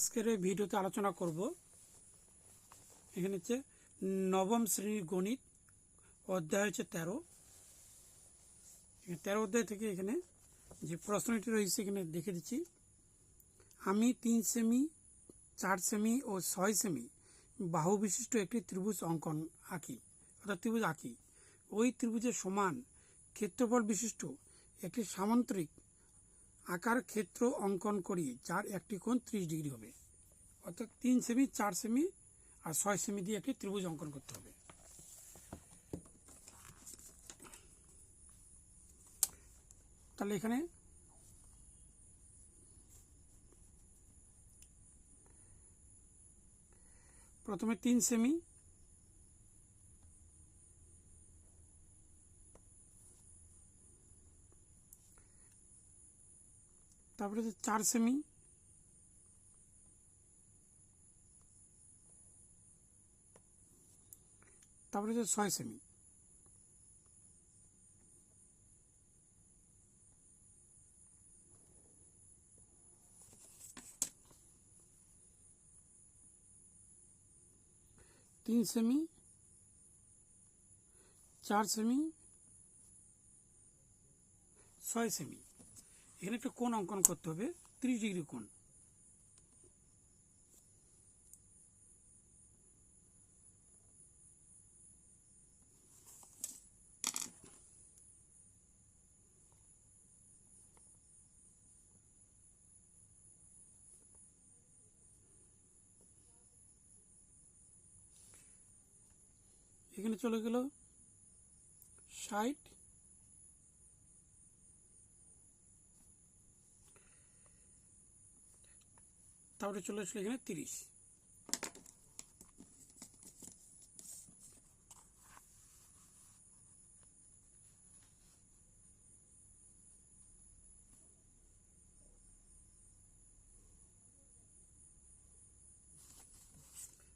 আজকের এই ভিডিওতে আলোচনা করব এখানে হচ্ছে নবম শ্রেণীর গণিত অধ্যায় হচ্ছে 13 অধ্যায় থেকে এখানে যে প্রশ্নটি রয়েছে এখানে দেখে দিচ্ছি। আমি 3 সেমি 4 সেমি ও 6 সেমি বাহু বিশিষ্ট একটি ত্রিভুজ আঁকি। ওই ত্রিভুজের সমান ক্ষেত্রফল বিশিষ্ট একটি সামান্তরিক আকার ক্ষেত্র অঙ্কন করি যার একটি কোণ 30 ডিগ্রি হবে। অর্থাৎ 3 সেমি 4 সেমি আর 6 সেমি দিয়ে একটি ত্রিভুজ অঙ্কন করতে হবে। তাহলে এখানে প্রথমে 3 সেমি, তারপরে হচ্ছে 4 সেমি, তারপরে হচ্ছে 6 সেমি। तीन सेमी 4 সেমি 6 সেমি এখানে একটা কোণ অঙ্কন করতে হবে 30 ডিগ্রি কোণ। এখানে চলে গেল 60, তারপরে চলে আসলো এখানে 30।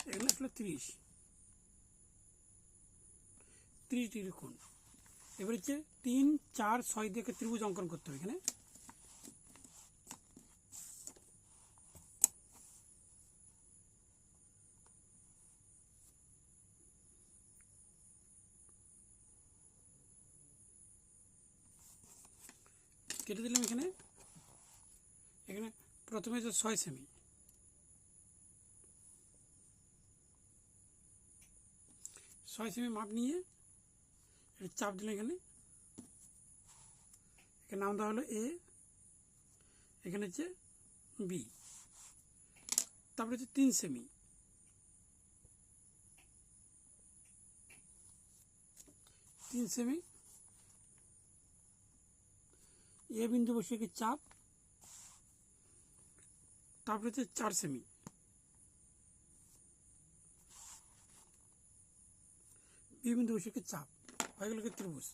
এখানে আসলো 30 ডিগ্রি কোণ। এবার হচ্ছে 3, 4, 6 দিয়ে ত্রিভুজ অঙ্কন করতে হবে। এখানে কেটে দিলাম। এখানে প্রথমে হচ্ছে 6 সেমি, 6 সেমি মাপ নিয়ে চাপ দিলাম। এখানে নাম দেওয়া হলো এ, এখানে হচ্ছে বি। তারপরে হচ্ছে 3 সেমি, 3 সেমি এ বিন্দু বসিয়ে কি চাপ। তারপরে হচ্ছে 4 সেমি, বি বিন্দু বসিয়ে কি চাপ। হয়ে গেল ত্রিভুজ।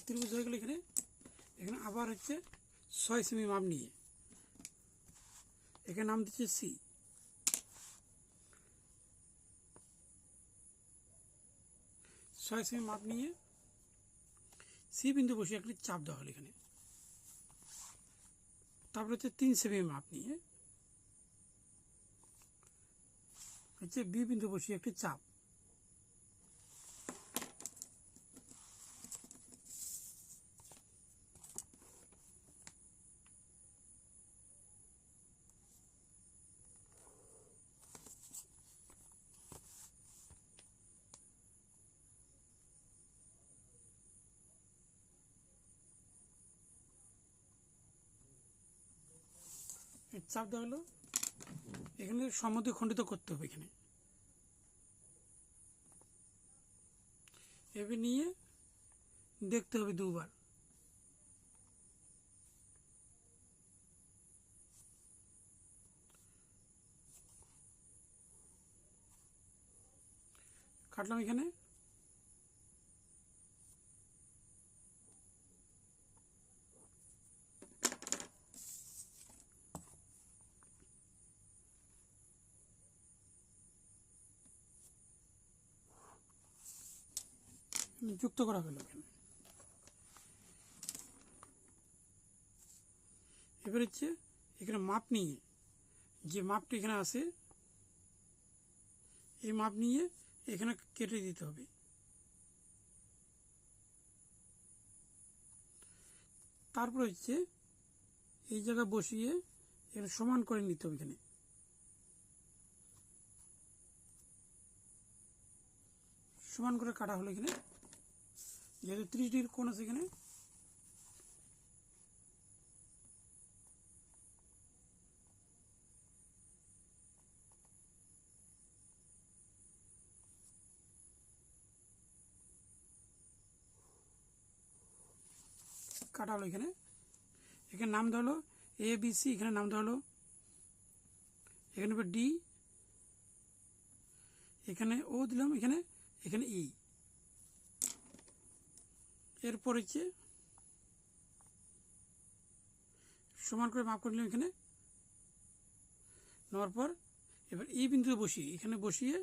ত্রিভুজ হয়ে গেল। এখানে আবার হচ্ছে 6 সেমি মাপ নিয়ে এখানে নাম দিচ্ছে সি। 6 সেমি মাপ নিয়ে সি বিন্দু বসে একটি চাপ দেওয়া হলো এখানে। তারপরে হচ্ছে 3 সেমি মাপ নিয়ে হচ্ছে বি বিন্দু বসিয়ে একটি চাপ। চাপ দেওয়া হলো। এখানে সমদ্বিখণ্ডিত করতে হবে। এখানে এভাবে নিয়ে দেখতে হবে দুবার। কাটলাম এখানে, যুক্ত করা হলো এখানে। এবার হচ্ছে এখানে মাপ নিয়ে, যে মাপটি এখানে আছে এই মাপ নিয়ে এখানে কেটে দিতে হবে। তারপর হচ্ছে এই জায়গায় বসিয়ে এখানে সমান করে নিতে হবে। এখানে সমান করে কাটা হলো। এখানে যেহেতু 30 ডিগ্রি কোণ আছে এখানে, কাটা হলো। এখানে এখানে নাম দেওয়া হলো ABC, এখানে নাম দেওয়া হলো, এখানে ডি, এখানে ও দিলাম, এখানে এখানে ই। এরপর হচ্ছে সমান করে মাপ করে নিলাম এখানে, নেওয়ার পর এবার এই বিন্দুতে বসিয়ে, এখানে বসিয়ে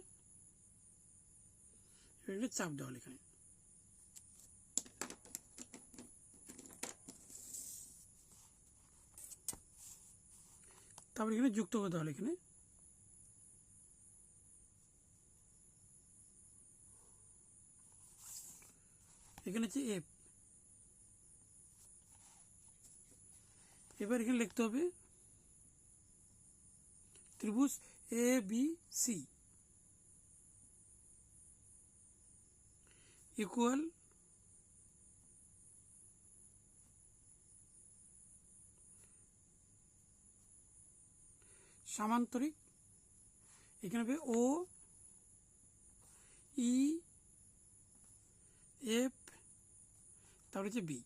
এখানে চাপ দেওয়া হলো। এখানে তারপর এখানে যুক্ত করে দেওয়া হলো। এখানে এখানে হচ্ছে এফ। এবার এখানে লিখতে হবে ত্রিভুজ ABC ইকুয়াল সামান্তরিক, এখানে হবে ও ই এফ, তারপরে হচ্ছে বি।